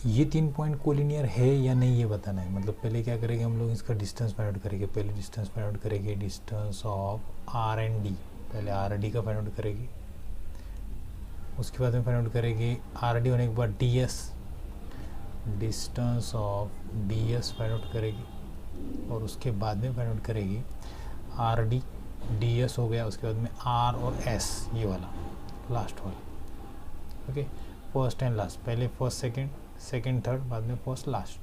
ये 3 point collinear है या नहीं ये बताना है। मतलब पहले क्या करेंगे हम लोग, इसका डिस्टेंस फाइंड आउट करेंगे। पहले डिस्टेंस फाइंड आउट करेंगे, distance of R and D. पहले आर डी का फाइंड आउट करेंगे, उसके बाद में फाइंड आउट करेंगे आर डी होने के बाद D S, distance of D S find out करेगी, और उसके बाद में फाइंड आउट करेगी आर डी, डी एस हो गया, उसके बाद में आर और एस, ये वाला लास्ट वाला। ओके, फर्स्ट एंड लास्ट, पहले फर्स्ट सेकंड, सेकंड थर्ड, बाद में फर्स्ट लास्ट।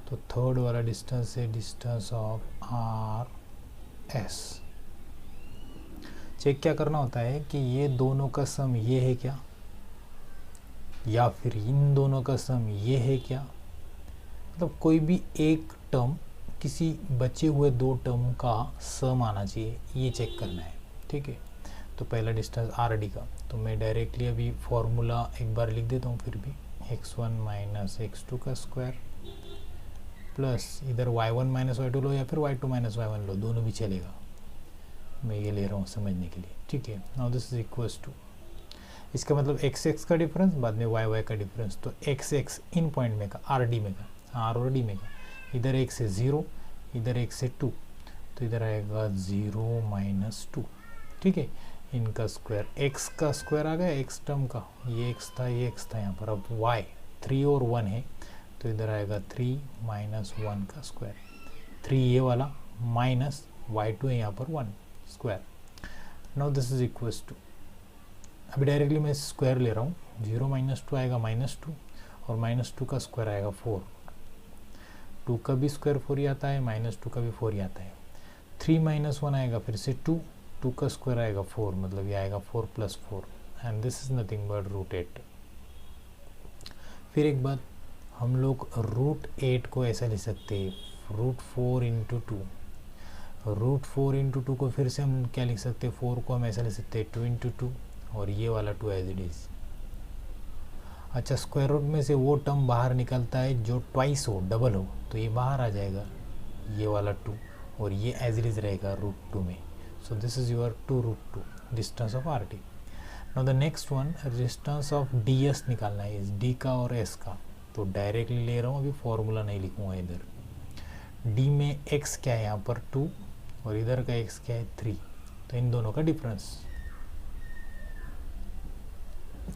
तो थर्ड वाला डिस्टेंस है distance of R S. Check क्या करना होता है कि ये दोनों का सम ये है क्या, या फिर इन दोनों का सम ये है क्या। मतलब कोई भी एक टर्म किसी बचे हुए दो टर्म का सम आना चाहिए, ये चेक करना है। ठीक है, तो पहला डिस्टेंस आर डी का, तो मैं डायरेक्टली अभी फॉर्मूला एक बार लिख देता हूँ फिर भी, x1 माइनस x2 का स्क्वायर प्लस इधर y1 माइनस y2 लो या फिर y2 माइनस y1 लो, दोनों भी चलेगा, मैं ये ले रहा हूँ समझने के लिए। ठीक है, now this is equals to, इसका मतलब x का डिफरेंस बाद में y का डिफरेंस। तो x इन पॉइंट में का, आर डी में का, आर और डी में का, इधर x से 0, इधर x से 2, तो इधर आएगा 0 माइनस 2। ठीक है, इनका स्क्वायर, x का स्क्वायर आ गया x टर्म का, ये x था ये x था यहाँ पर। अब y 3 और 1 है, तो इधर आएगा 3 माइनस 1 का स्क्वायर, 3 ये वाला माइनस y2 है यहाँ पर 1 square. Now this is equals to, अभी डायरेक्टली मैं स्क्वायर ले रहा हूँ, 0 माइनस 2 आएगा माइनस 2, और माइनस 2 का स्क्वायर आएगा 4, 2 का भी स्क्वायर 4 ही आता है, माइनस 2 का भी 4 ही आता है। 3 माइनस 1 आएगा फिर से 2, 2 का स्क्वायर आएगा 4, मतलब ये आएगा 4 plus 4, and this is nothing but root 8। फिर एक बात, हम लोग रूट 8 को ऐसा लिख सकते हैं, रूट 4 इंटू 2, रूट 4 इंटू 2 को फिर से हम क्या लिख सकते हैं, 4 को हम ऐसा लिख सकते हैं 2 इंटू 2, और ये वाला 2 एज इट इज़। अच्छा, स्क्वायर रूट में से वो टर्म बाहर निकलता है जो ट्वाइस हो, डबल हो, तो ये बाहर आ जाएगा, ये वाला 2, और ये एज इट इज़ रहेगा रूट 2 में। So this is your 2 root 2 distance of R T. Now the next one, distance of D S निकालना है, इस डी का और एस का। तो डायरेक्टली ले रहा हूँ, अभी फॉर्मूला नहीं लिखूँगा इधर। डी में एक्स क्या है यहाँ पर 2, और इधर का एक्स क्या है 3, तो इन दोनों का डिफरेंस,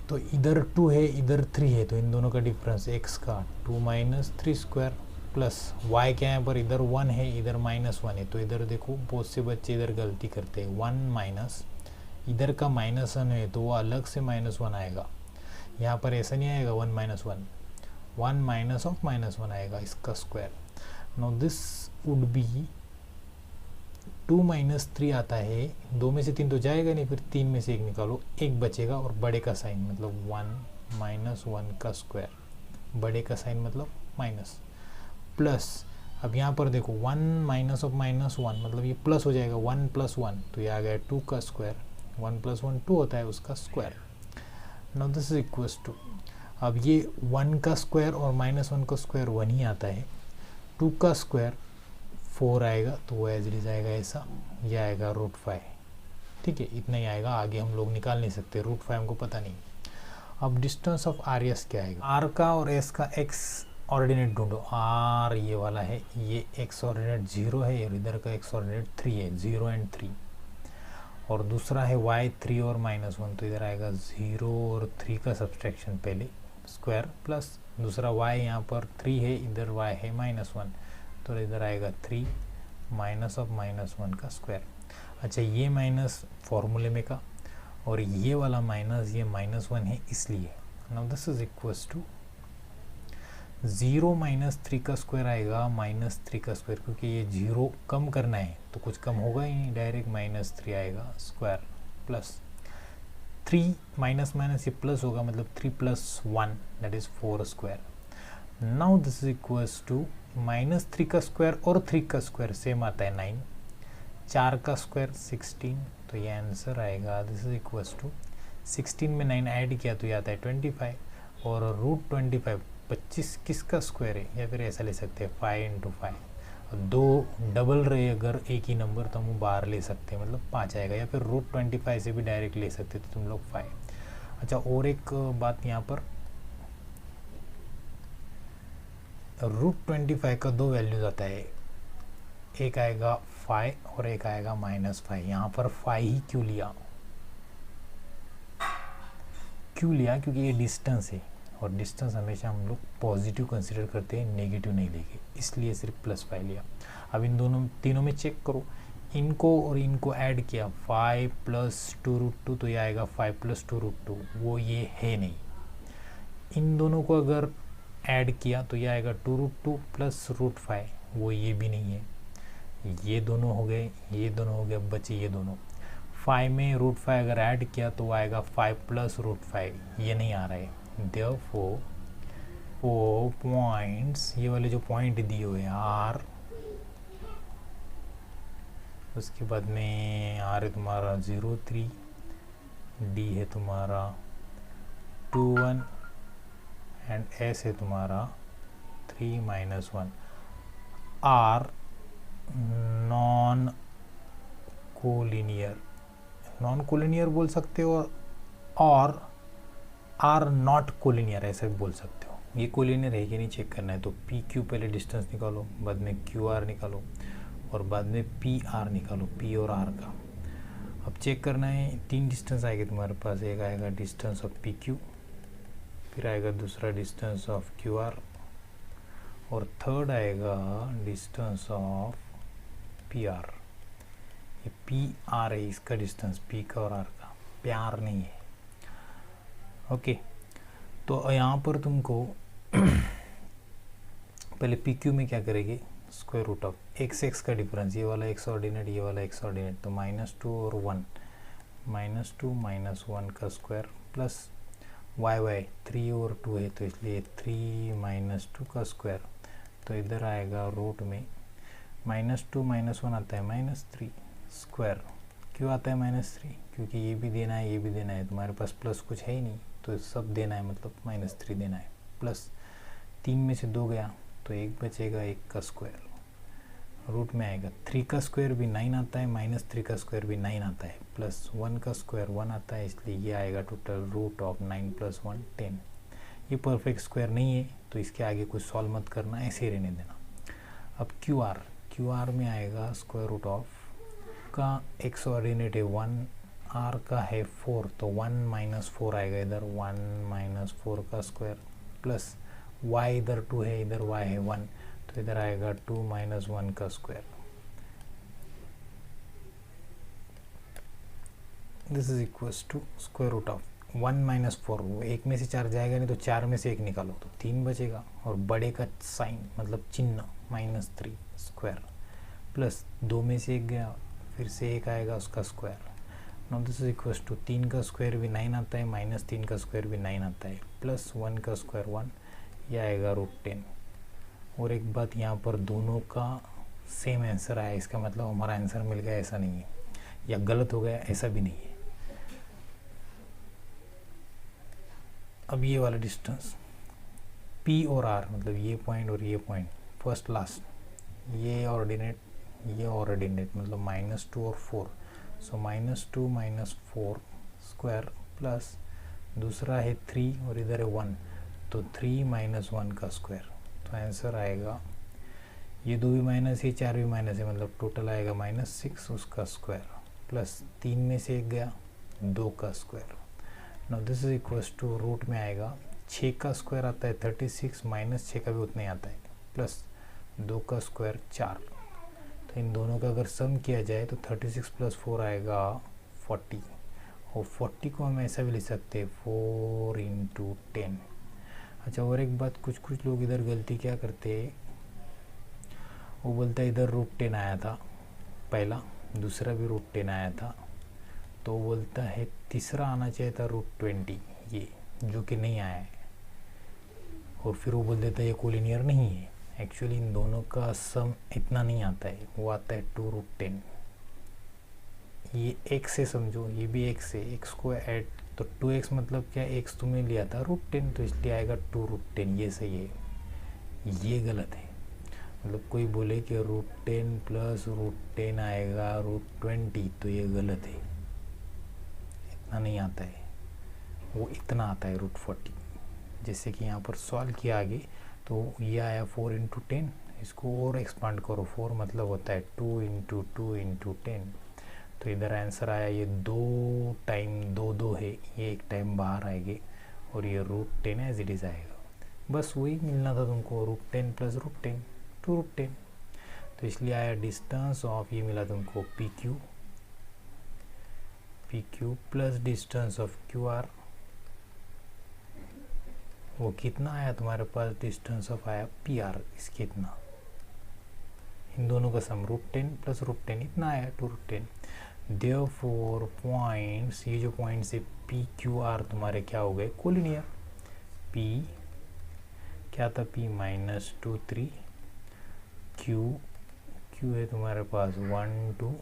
तो इधर 2 है इधर 3 है, तो इन दोनों का डिफरेंस x का 2 माइनस 3 स्क्वायर प्लस y क्या है यहाँ पर, इधर 1 है इधर माइनस 1 है, तो इधर देखो बहुत से बच्चे इधर गलती करते हैं, 1 माइनस, इधर का माइनस 1 है तो वो अलग से माइनस 1 आएगा, यहाँ पर ऐसा नहीं आएगा 1 माइनस 1, 1 माइनस ऑफ माइनस 1 आएगा इसका square. Now this would be 2 minus 3 आता है, 2 में से 3 तो जाएगा नहीं, फिर 3 में से 1 निकालो, 1 बचेगा, और बड़े का साइन मतलब 1 माइनस 1 का स्क्वायर, बड़े का साइन मतलब माइनस, प्लस अब यहाँ पर देखो 1 माइनस ऑफ माइनस 1 मतलब ये प्लस हो जाएगा, 1 प्लस 1 तो ये आ गया 2 का स्क्वायर, 1 प्लस 1 2 होता है उसका square. Now this is equals to, अब ये 1 का स्क्वायर और माइनस 1 का स्क्वायर 1 ही आता है, 2 का स्क्वायर 4 आएगा, तो वो एज इट इज आएगा ऐसा, ये आएगा रूट 5। ठीक है, इतना ही आएगा, आगे हम लोग निकाल नहीं सकते, रूट 5 हमको पता नहीं। अब डिस्टेंस ऑफ आर एस क्या आएगा, आर का और एस का एक्स ऑर्डिनेट ढूंढो। आर ये वाला है, ये एक्स ऑर्डिनेट 0 है, और इधर का एक्स ऑर्डिनेट 3 है, 0 एंड 3, और दूसरा है वाई 3 और माइनस 1, तो इधर आएगा 0 और 3 का सब्सट्रैक्शन, पहले स्क्वायर प्लस दूसरा वाई यहाँ पर 3 है, इधर वाई है माइनस 1, तो इधर आएगा 3 माइनस ऑफ माइनस 1 का स्क्वायर। अच्छा, ये माइनस फॉर्मूले में का, और ये वाला माइनस, ये माइनस 1 है इसलिए। Now this is equals to 0 minus 3 का स्क्वायर आएगा माइनस 3 का स्क्वायर, क्योंकि ये 0 कम करना है तो कुछ कम होगा ही नहीं, डायरेक्ट माइनस 3 आएगा स्क्वायर, प्लस 3 माइनस माइनस ये प्लस होगा, मतलब 3 plus 1 that is 4 square. Now this is equals to minus 3 का स्क्वायर और 3 का स्क्वायर सेम आता है 9, 4 का स्क्वायर 16, तो ये आंसर आएगा, दिस इज इक्वल्स टू 16 में 9 ऐड किया तो ये आता है 25, और रूट 25 किसका स्क्वायर है, या फिर ऐसा ले सकते हैं 5 इंटू 5, दो डबल रहे अगर एक ही नंबर तो हम बाहर ले सकते हैं, मतलब 5 आएगा, या फिर रूट 25 से भी डायरेक्ट ले सकते थे तुम लोग 5। अच्छा, और एक बात यहाँ पर, √25 का दो वैल्यूज आता है, एक आएगा 5 और एक आएगा -5। यहाँ पर 5 ही क्यों लिया क्योंकि ये डिस्टेंस है और डिस्टेंस हमेशा हम लोग पॉजिटिव कंसीडर करते हैं, नेगेटिव नहीं लेंगे, इसलिए सिर्फ +5 लिया। अब इन दोनों तीनों में चेक करो, इनको और इनको ऐड किया 5 + 2√2 तो ये आएगा 5 + 2√2, वो ये है नहीं। इन दोनों को अगर ऐड किया तो ये आएगा 2√2 + √5, वो ये भी नहीं है। ये दोनों हो गए, ये दोनों हो गए, बचे ये दोनों। 5 में √5 अगर ऐड किया तो आएगा 5 + √5, ये नहीं आ रहा है। देयरफॉर वो पॉइंट्स, ये वाले जो पॉइंट दिए हुए हैं आर, उसके बाद में आर है तुम्हारा 0,3, डी है तुम्हारा 2,1 एंड एस है तुम्हारा 3 - 1, आर नॉन कोलिनियर बोल सकते हो और आर नॉट कोलिनियर ऐसे भी बोल सकते हो। ये कोलिनियर है कि नहीं चेक करना है तो पी क्यू पहले डिस्टेंस निकालो, बाद में क्यू आर निकालो और बाद में पी आर निकालो, पी और आर का। अब चेक करना है, 3 डिस्टेंस आएगा तुम्हारे पास, एक आएगा डिस्टेंस ऑफ पी क्यू, फिर आएगा दूसरा डिस्टेंस ऑफ क्यू आर और थर्ड आएगा डिस्टेंस ऑफ पी आर। ये पी आर है इसका डिस्टेंस, पी का और आर का, प्यार नहीं है। ओके, तो यहाँ पर तुमको पहले पी क्यू में क्या करेंगे, स्क्वायर रूट ऑफ x का डिफरेंस, ये वाला x ऑर्डिनेट, ये वाला x ऑर्डिनेट, तो -2 और 1, -2 - 1 का स्क्वायर प्लस y 3 और 2 है तो इसलिए 3 - 2 का स्क्वायर, तो इधर आएगा रूट में -2 - 1 आता है -3 स्क्वायर। क्यों आता है -3? क्योंकि ये भी देना है, ये भी देना है, तुम्हारे पास प्लस कुछ है ही नहीं तो सब देना है, मतलब -3 देना है। प्लस 3 में से 2 गया तो 1 बचेगा, 1 का स्क्वायर रूट में आएगा। 3 का स्क्वायर भी 9 आता है, -3 का स्क्वायर भी 9 आता है, प्लस 1 का स्क्वायर 1 आता है, इसलिए ये आएगा टोटल रूट ऑफ 9 + 1 10। ये परफेक्ट स्क्वायर नहीं है तो इसके आगे कुछ सॉल्व मत करना, ऐसे ही रहने देना। अब क्यू आर में आएगा स्क्वायर रूट ऑफ का x ऑर्डिनेट है 1, आर का है 4 तो 1 - 4 आएगा इधर, 1 - 4 का स्क्वायर प्लस y इधर 2 है, इधर y है 1 तो इधर आएगा 2 - 1 का square. This is equals to square root of 1 - 4, वो 1 में से 4 जाएगा नहीं तो 4 में से 1 निकालो तो 3 बचेगा और बड़े का साइन मतलब चिन्ह -3 स्क्वायर प्लस 2 में से 1 गया, फिर से 1 आएगा उसका square. Now this is equals to 3 का स्क्वायर भी 9 आता है, -3 का स्क्वायर भी 9 आता है, प्लस 1 का स्क्वायर 1, यह आएगा √10। और एक बात, यहाँ पर दोनों का सेम आंसर आया, इसका मतलब हमारा आंसर मिल गया ऐसा नहीं है, या गलत हो गया ऐसा भी नहीं है। अब ये वाला डिस्टेंस P और R मतलब ये पॉइंट और ये पॉइंट, फर्स्ट लास्ट, ये ऑर्डिनेट मतलब -2 और 4, सो -2 - 4 स्क्वायर प्लस दूसरा है 3 और इधर है 1 तो 3 - 1 का स्क्वायर, तो आंसर आएगा, ये 2 भी माइनस है, 4 भी माइनस है, मतलब टोटल आएगा -6 उसका स्क्वायर प्लस 3 में से 1 गया 2 का square. Now this is equals to root में आएगा 6 का स्क्वायर आता है 36, -6 का भी उतना ही आता है, प्लस 2 का स्क्वायर 4, तो इन दोनों का अगर सम किया जाए तो 36 + 4 आएगा 40, और 40 को हम ऐसा भी लिख सकते हैं 4 × 10। अच्छा, और एक बात, कुछ लोग इधर गलती क्या करते हैं, वो बोलता है इधर √10 आया था पहला, दूसरा भी √10 आया था, तो बोलता है तीसरा आना चाहिए था √20, ये जो कि नहीं आया है, और फिर वो बोल देता है ये कोलिनियर नहीं है। एक्चुअली इन दोनों का सम इतना नहीं आता है, वो आता है 2√10। ये x से समझो, ये भी x है, x को ऐड तो 2x मतलब क्या, x तुमने लिया था √10 तो इसलिए आएगा 2√10, ये सही है, ये गलत है। मतलब कोई बोले कि √10 + √10 आएगा √20 तो ये गलत है, इतना नहीं आता है, वो इतना आता है √40। जैसे कि यहाँ पर सॉल्व किया आगे तो ये आया 4 इंटू 10, इसको और एक्सपांड करो, 4 मतलब होता है 2 इंटू 2 इंटू 10, तो इधर आंसर आया ये 2 टाइम 2 2 है, ये एक टाइम बाहर आएगी और ये √10 एज इट इज़ आएगा। बस वही मिलना था तुमको, √10 प्लस √10 2√10, तो इसलिए आया डिस्टेंस ऑफ, ये मिला तुमको PQ plus distance of QR, वो कितना आया तुम्हारे पास, डिस्टेंस ऑफ आया PR, इसके इतना, इन दोनों का सम √10 प्लस √10 इतना आया 2√10। देयरफॉर पॉइंट्स, ये जो पॉइंट्स है PQR तुम्हारे क्या हो गए, कोलिनियर। P क्या था, P -2 3, Q है तुम्हारे पास 1 2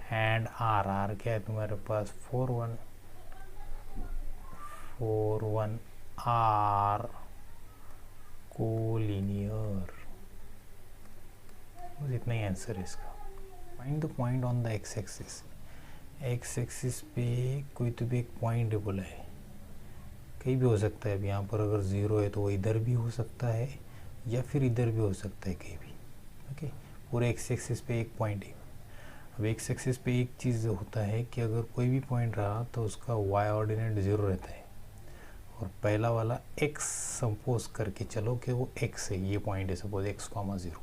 एंड R क्या है तुम्हारे पास 4 1 R कोलिनियर। बस इतना ही आंसर है इसका। Find the point on the x axis, x axis पे कोई तो भी एक पॉइंट है बोला है, कहीं भी हो सकता है। अब यहाँ पर अगर 0 है तो वो इधर भी हो सकता है या फिर इधर भी हो सकता है कहीं भी। ओके, पूरे एक्स एक्सिस पे एक पॉइंट है। अब एक्स एक्सिस पे एक चीज़ होता है कि अगर कोई भी पॉइंट रहा तो उसका वाई ऑर्डिनेट 0 रहता है, और पहला वाला x सपोज करके चलो कि वो x है, ये पॉइंट है सपोज x, 0।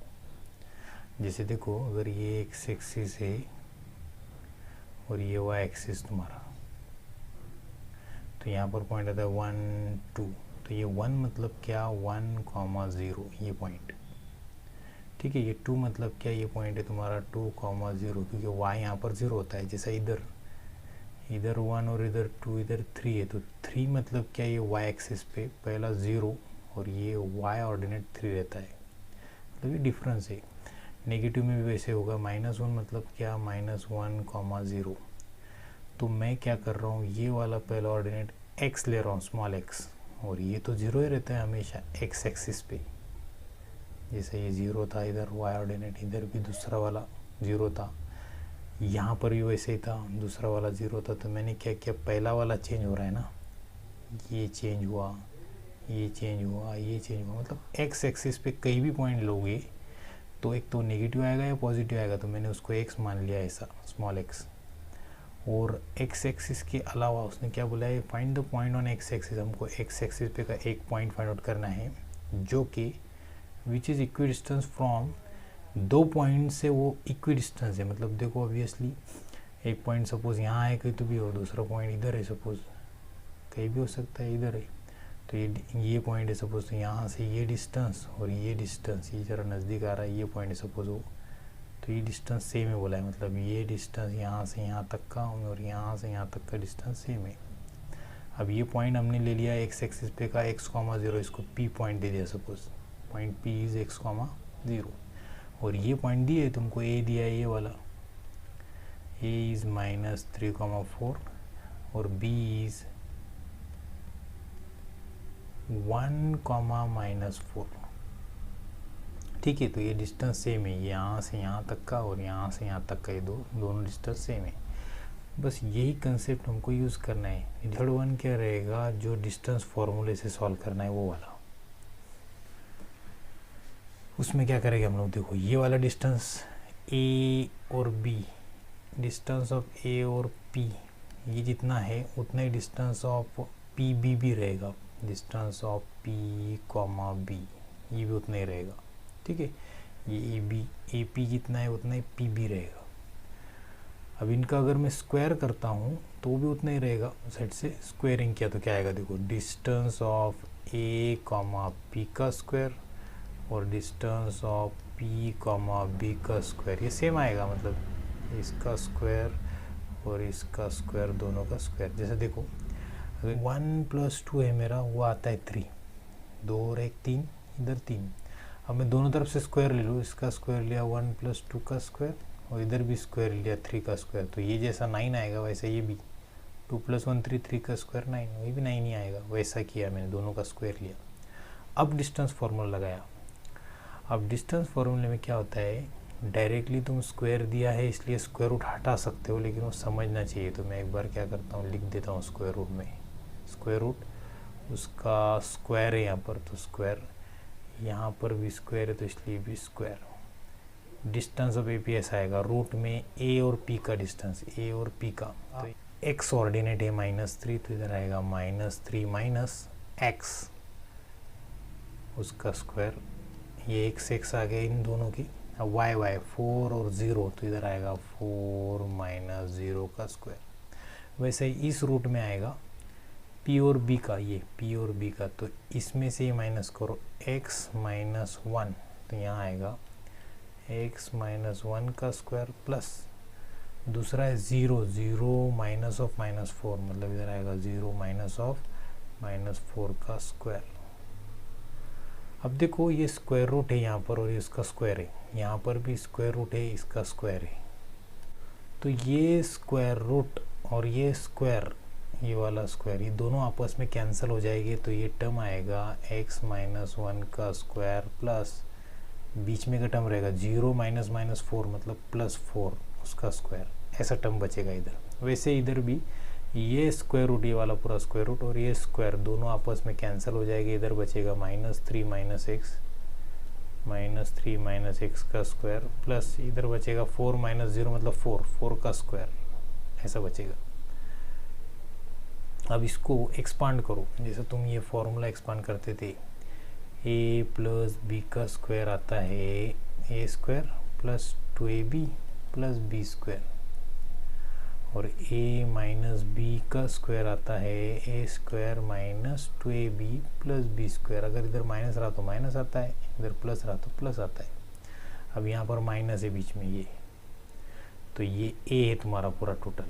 जैसे देखो अगर ये एक्स एक्सिस है और ये वाई एक्सिस तुम्हारा, तो यहाँ पर पॉइंट आता है 1 2, तो ये 1 मतलब क्या, 1 0 ये पॉइंट, ठीक है। ये 2 मतलब क्या, ये पॉइंट है तुम्हारा 2 0, क्योंकि y यहाँ पर 0 होता है। जैसा इधर 1 और इधर 2, इधर 3 है, तो 3 मतलब क्या, ये y एक्सिस पे पहला 0 और ये y ऑर्डिनेट 3 रहता है, मतलब ये डिफरेंस है। नेगेटिव में भी वैसे होगा, -1 मतलब क्या, -1 0। तो मैं क्या कर रहा हूँ, ये वाला पहला ऑर्डिनेट x ले रहा हूँ, स्मॉल x, और ये तो 0 ही रहता है हमेशा x एक्सिस पे। जैसे ये 0 था इधर y ऑर्डिनेट, इधर भी दूसरा वाला 0 था, यहाँ पर भी वैसे ही था, दूसरा वाला 0 था। तो मैंने क्या किया, पहला वाला चेंज हो रहा है ना, ये चेंज हुआ, ये चेंज हुआ, ये चेंज हुआ, मतलब x एक्सिस पे कहीं भी पॉइंट लोगे तो एक तो नेगेटिव आएगा या पॉजिटिव आएगा, तो मैंने उसको x मान लिया ऐसा, स्मॉल x। और x एक्सिस के अलावा उसने क्या बोला है, find the point on x axis, हमको x एक्सिस पे का एक पॉइंट फाइंड आउट करना है जो कि which is equi distance from, 2 point से वो इक्वी डिस्टेंस है। मतलब देखो ऑब्वियसली एक पॉइंट सपोज यहाँ है कहीं तो भी हो, दूसरा पॉइंट इधर है सपोज, कहीं भी हो सकता है, इधर है, तो ये पॉइंट है सपोज, तो यहाँ से ये डिस्टेंस और ये डिस्टेंस, ये ज़रा नज़दीक आ रहा है, ये पॉइंट है सपोज हो, तो ये डिस्टेंस सेम है बोला है, मतलब ये डिस्टेंस यहाँ से यहाँ तक का और यहाँ से यहाँ तक का डिस्टेंस सेम है। अब ये पॉइंट हमने ले लिया एक्स एक्सिस पे का x, 0, इसको p पॉइंट दे दिया suppose, point p is x, 0, और ये पॉइंट दिए तुमको a दिया है, ये वाला a इज़ -3, 4 और b इज़ 1, -4, ठीक है। तो ये डिस्टेंस सेम है, यहाँ से यहाँ तक का और यहाँ से यहाँ तक का, ये दोनों डिस्टेंस सेम है। बस यही कंसेप्ट हमको यूज़ करना है। थर्ड वन क्या रहेगा, जो डिस्टेंस फॉर्मूले से सॉल्व करना है वो वाला, उसमें क्या करेंगे हम लोग, देखो ये वाला डिस्टेंस a और b, डिस्टेंस ऑफ a और p ये जितना है उतना ही डिस्टेंस ऑफ p b भी रहेगा, डिस्टेंस ऑफ p, b ये भी उतना ही रहेगा, ठीक है। ये ए पी जितना है उतना ही पी भी रहेगा। अब इनका अगर मैं स्क्वायर करता हूँ तो भी उतना ही रहेगा, साइड से स्क्वायरिंग किया तो क्या आएगा, देखो डिस्टेंस ऑफ ए पी का स्क्वायर और डिस्टेंस ऑफ पी बी का स्क्वायर, ये सेम आएगा, मतलब इसका स्क्वायर और इसका स्क्वायर, दोनों का स्क्वायर। जैसे देखो अगर 1 + 2 है मेरा, वो आता है 3, 2 और 1 3, इधर 3। अब मैं दोनों तरफ से स्क्वायर ले लूँ, इसका स्क्वायर लिया 1 + 2 का स्क्वायर और इधर भी स्क्वायर लिया 3 का स्क्वायर, तो ये जैसा 9 आएगा वैसे ये भी 2 + 1 3, 3 का स्क्वायर 9, ये भी 9 ही आएगा। वैसा किया मैंने, दोनों का स्क्वायर लिया। अब डिस्टेंस फार्मूला लगाया। अब डिस्टेंस फार्मूले में क्या होता है, डायरेक्टली तुम स्क्वायर दिया है इसलिए स्क्वायर रूट हटा सकते हो, लेकिन वो समझना चाहिए। तो मैं एक बार क्या करता हूँ, लिख देता हूँ स्क्वायर रूट में, स्क्वायर रूट उसका स्क्वायर है यहाँ पर, तो स्क्वायर यहाँ पर भी स्क्वायर है तो इसलिए भी स्क्वायर। डिस्टेंस ऑफ AP ऐसा आएगा, रूट में A और P का डिस्टेंस, A और P का, तो x ऑर्डिनेट है -3 तो इधर आएगा -3 माइनस x उसका स्क्वायर, ये x आ गया इन दोनों की। अब y 4 और 0 तो इधर आएगा 4 माइनस 0 का स्क्वायर। वैसे ही इस रूट में आएगा P और B का, ये P और B का, तो इसमें से ये माइनस करो x माइनस 1 तो यहाँ आएगा x माइनस 1 का स्क्वायर प्लस दूसरा है 0 माइनस ऑफ -4 मतलब इधर आएगा 0 माइनस ऑफ -4 का स्क्वायर। अब देखो ये स्क्वायर रूट है यहाँ पर और ये इसका स्क्वायर है, यहाँ पर भी स्क्वायर रूट है, इसका स्क्वायर है, तो ये स्क्वायर रूट और ये स्क्वायर, ये वाला स्क्वायर, ये दोनों आपस में कैंसिल हो जाएंगे तो ये टर्म आएगा x माइनस 1 का स्क्वायर प्लस बीच में का टर्म रहेगा 0 माइनस -4 मतलब +4 उसका स्क्वायर, ऐसा टर्म बचेगा इधर। वैसे इधर भी ये स्क्वायर रूट, ये वाला पूरा स्क्वायर रूट और ये स्क्वायर दोनों आपस में कैंसिल हो जाएंगे, इधर बचेगा -3 माइनस x का स्क्वायर प्लस इधर बचेगा 4 माइनस 0 मतलब 4 का स्क्वायर, ऐसा बचेगा। अब इसको एक्सपांड करो, जैसे तुम ये फॉर्मूला एक्सपांड करते थे, a प्लस b का स्क्वायर आता है a square plus 2ab plus b square, और a माइनस b का स्क्वायर आता है a square minus 2ab plus b square. अगर इधर माइनस रहा तो माइनस आता है, इधर प्लस रहा तो प्लस आता है। अब यहाँ पर माइनस है बीच में ये, तो ये a है तुम्हारा पूरा टोटल,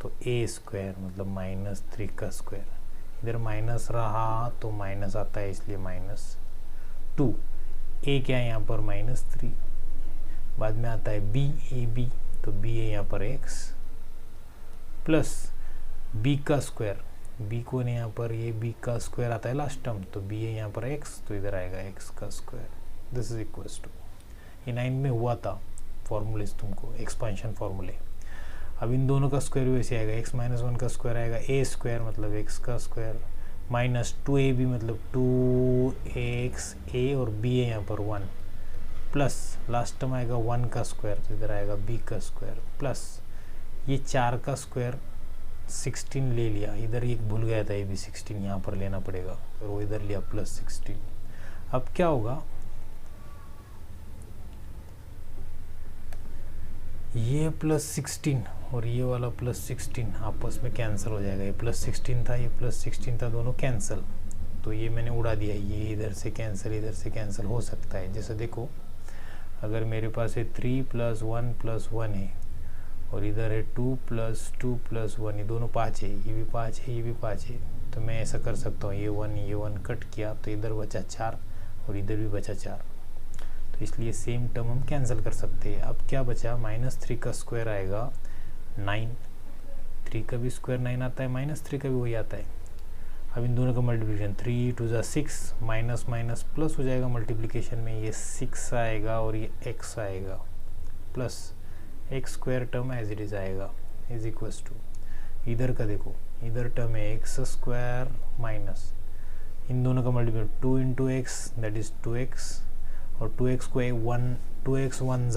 तो a स्क्वायर मतलब -3 का स्क्वायर, इधर माइनस रहा तो माइनस आता है इसलिए -2, a क्या है यहाँ पर -3, बाद में आता है b ab तो b है यहाँ पर x प्लस b का स्क्वायर, b को ने यहाँ पर ये b का स्क्वायर आता है लास्ट टर्म तो b है यहाँ पर x तो इधर आएगा x का square. This is equals to, ये 9 में हुआ था फॉर्मूले तुमको, एक्सपेंशन फॉर्मूले। अब इन दोनों का स्क्वायर वैसे आएगा, x माइनस 1 का स्क्वायर आएगा a स्क्वायर मतलब x का स्क्वायर माइनस 2ab मतलब 2x a और b है यहाँ पर 1 प्लस लास्ट टर्म आएगा 1 का स्क्वायर तो इधर आएगा b का स्क्वायर प्लस ये 4 का स्क्वायर 16 ले लिया, इधर एक भूल गया था, ये भी 16 यहाँ पर लेना पड़ेगा और वो इधर लिया +16। अब क्या होगा, ये +16 और ये वाला +16 आपस में कैंसिल हो जाएगा, ये +16 था ये +16 था, दोनों कैंसिल, तो ये मैंने उड़ा दिया, ये इधर से कैंसिल हो सकता है। जैसे देखो अगर मेरे पास है 3 + 1 + 1 है और इधर है 2 + 2 + 1, ये दोनों 5 है, ये भी 5 है ये भी 5 है, तो मैं ऐसा कर सकता हूँ ये 1 कट किया तो इधर बचा 4 और इधर भी बचा 4, तो इसलिए सेम टर्म हम कैंसिल कर सकते हैं। अब क्या बचा, -3 का स्क्वायर आएगा 9, 3 का भी स्क्वायर 9 आता है, -3 का भी वही आता है। अब इन दोनों का मल्टीप्लिकेशन 3 × 2 = 6, माइनस माइनस प्लस हो जाएगा मल्टीप्लिकेशन में, ये 6 आएगा और ये x आएगा plus x square term as it is आएगा इज इक्वल्स टू, इधर का देखो इधर टर्म है x स्क्वायर माइनस इन दोनों का multiplication 2 × x that is 2x और 2x को 2x 1 =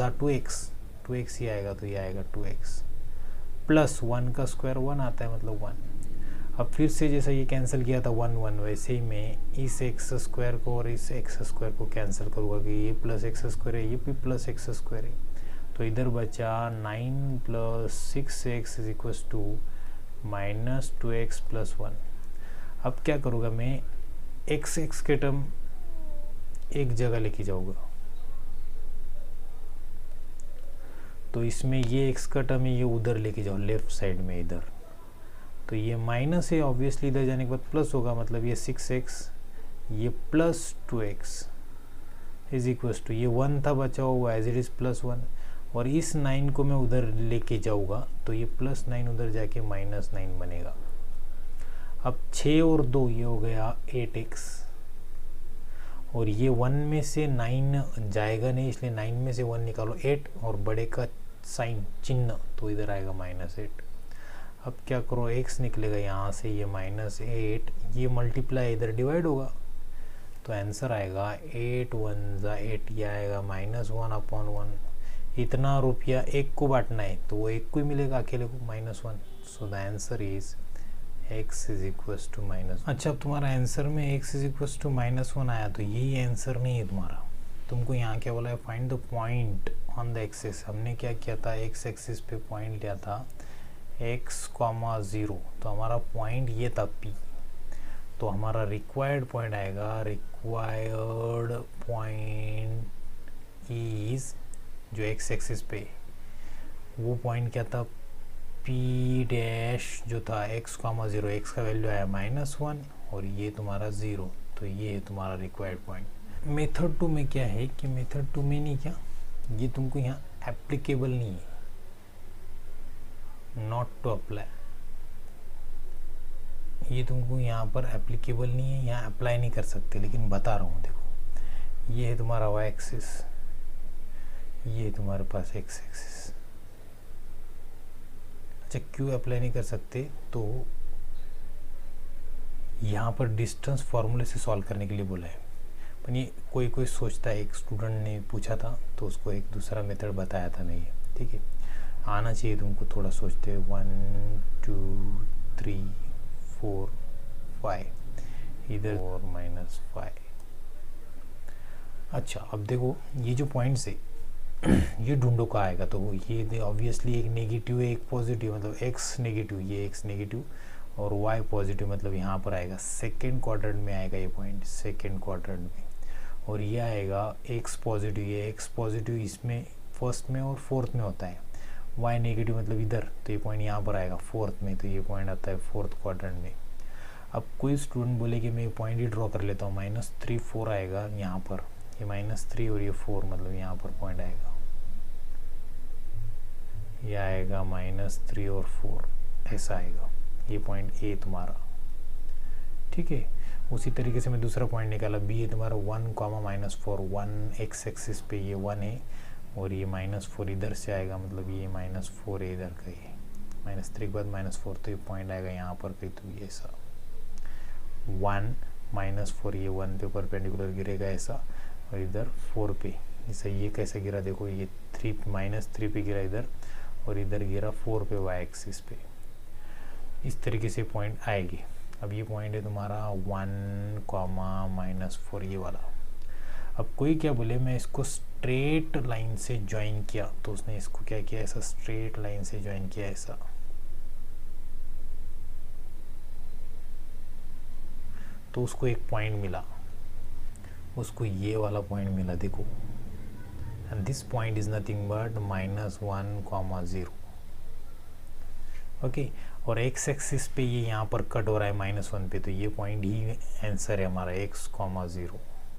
2x ही आएगा तो ये आएगा 2x प्लस 1 का स्क्वायर 1 आता है मतलब 1। अब फिर से जैसा ये कैंसिल किया था 1 वैसे ही मैं इस x स्क्वायर को और इस x स्क्वायर को कैंसिल करूँगा कि ये +x स्क्वायर है ये भी +x स्क्वायर है, तो इधर बचा 9 + 6x = -2x + 1। अब क्या करूँगा मैं, x के टर्म एक जगह लेके जाऊँगा, तो इसमें ये x का टर्म है ये उधर लेके जाओ लेफ्ट साइड में इधर, तो ये माइनस है ऑब्वियसली, इधर जाने के बाद प्लस होगा मतलब ये 6x ये +2x = ये 1 था बचा हुआ एज इट इज +1 और इस 9 को मैं उधर लेके जाऊँगा तो ये +9 उधर जाके -9 बनेगा। अब 6 और 2 ये हो गया 8x और ये 1 में से 9 जाएगा नहीं इसलिए 9 में से 1 निकालो 8 और बड़े का साइन चिन्ह तो इधर आएगा -8। अब क्या करो x निकलेगा यहाँ से ये -8, ये मल्टीप्लाई इधर डिवाइड होगा तो आंसर आएगा 8 1 ज़ा 8, ये आएगा -1/1। इतना रुपया एक को बांटना है तो वो एक को ही मिलेगा अकेले को, -1। So the answer is x is equals to -1। अच्छा, अब तुम्हारा आंसर में x इज इक्वल्स टू -1 आया तो यही आंसर नहीं है तुम्हारा। तुमको यहाँ क्या बोला है, find the point on the axis. हमने क्या किया था, x एक्सिस पे पॉइंट लिया था x, 0, तो हमारा पॉइंट ये था P। तो हमारा रिक्वायर्ड पॉइंट आएगा, रिक्वायर्ड पॉइंट इज जो x एक्सिस पे वो पॉइंट क्या था, P डैश जो था x, 0, x का वैल्यू आया -1 और ये तुम्हारा 0, तो ये है तुम्हारा रिक्वायर्ड पॉइंट। मेथड 2 में क्या है कि मेथड 2 में नहीं, क्या ये तुमको यहाँ एप्लीकेबल नहीं है, नॉट टू अप्लाई, ये तुमको यहाँ पर एप्लीकेबल नहीं है, यहाँ अप्लाई नहीं कर सकते। लेकिन बता रहा हूँ, देखो ये है तुम्हारा y एक्सिस, ये है तुम्हारे पास x एक्सिस। अच्छा, क्यों अप्लाई नहीं कर सकते, तो यहाँ पर डिस्टेंस फॉर्मूले से सॉल्व करने के लिए बोला है। पर ये कोई सोचता है, एक स्टूडेंट ने पूछा था तो उसको एक दूसरा मेथड बताया था मैं, ये ठीक है, आना चाहिए तुमको थोड़ा सोचते। 1 2 3 4 5 इधर और -5। अच्छा, अब देखो ये जो पॉइंट्स है ये ढूंढो का आएगा, तो ये ऑब्वियसली एक नेगेटिव है एक पॉजिटिव, मतलब x नेगेटिव, ये x नेगेटिव और y पॉजिटिव, मतलब यहाँ पर आएगा सेकेंड क्वाड्रेंट में आएगा ये पॉइंट, सेकेंड क्वाड्रेंट में। और ये आएगा x पॉजिटिव, ये x पॉजिटिव इसमें फर्स्ट में और फोर्थ में होता है, y नेगेटिव मतलब इधर, तो ये पॉइंट यहाँ पर आएगा फोर्थ में, तो ये पॉइंट आता है फोर्थ क्वाड्रेंट में। अब कोई स्टूडेंट बोले कि मैं पॉइंट ही ड्रॉ कर लेता हूँ, -3 4 आएगा यहाँ पर, ये -3 और ये 4, मतलब यहाँ पर पॉइंट आएगा, ये आएगा -3 और 4, ऐसा आएगा, ये पॉइंट A तुम्हारा, ठीक है। उसी तरीके से मैं दूसरा पॉइंट निकाला, B है तुम्हारा 1, -4, 1 x एक्सिस पे ये 1 है और ये -4 इधर से आएगा, मतलब ये -4 है इधर का, ये -3 के बाद -4, तो ये पॉइंट आएगा यहाँ पर कहीं, तो ये ऐसा 1 -4, ये 1 पे परपेंडिकुलर गिरेगा ऐसा, और इधर 4 पे ऐसा, ये कैसे गिरा देखो, ये -3 पे गिरा इधर और इधर गिरा 4 पे y एक्सिस पे, इस तरीके से पॉइंट आएगी। अब ये पॉइंट है तुम्हारा 1, -4 ये वाला। अब कोई क्या बोले मैं इसको स्ट्रेट लाइन से ज्वाइन किया, तो उसने इसको क्या किया, ऐसा स्ट्रेट लाइन से ज्वाइन किया ऐसा, तो उसको एक पॉइंट मिला, उसको ये वाला पॉइंट मिला, देखो, and this point is nothing but -1, 0, okay. और x एक्सिस पे ये यहाँ पर कट हो रहा है -1 पे, तो ये पॉइंट ही आंसर है हमारा, x, 0।